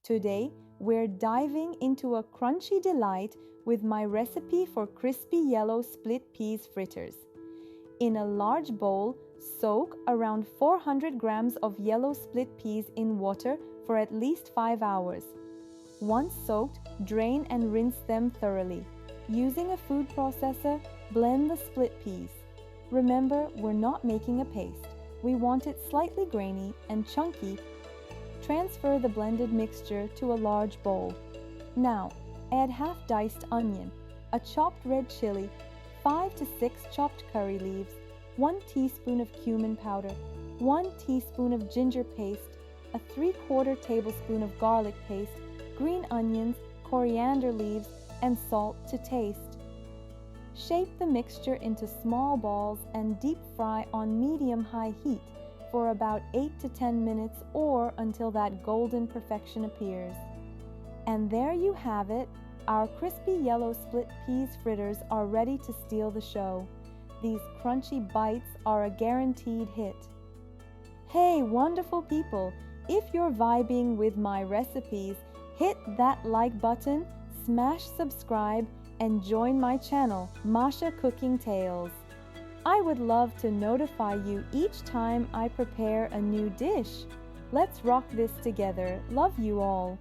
Today, we're diving into a crunchy delight with my recipe for crispy yellow split peas fritters. In a large bowl, soak around 400 grams of yellow split peas in water for at least 5 hours. Once soaked, drain and rinse them thoroughly. Using a food processor, blend the split peas. Remember, we're not making a paste. We want it slightly grainy and chunky. Transfer the blended mixture to a large bowl. Now, add half diced onion, a chopped red chili, 5 to 6 chopped curry leaves, 1 teaspoon of cumin powder, 1 teaspoon of ginger paste, a 3/4 tablespoon of garlic paste, green onions, coriander leaves, and salt to taste. Shape the mixture into small balls and deep fry on medium-high heat for about 8 to 10 minutes or until that golden perfection appears. And there you have it. Our crispy yellow split peas fritters are ready to steal the show. These crunchy bites are a guaranteed hit. Hey, wonderful people! If you're vibing with my recipes, hit that like button, smash subscribe, and join my channel, Masha Cooking Tales. I would love to notify you each time I prepare a new dish. Let's rock this together. Love you all.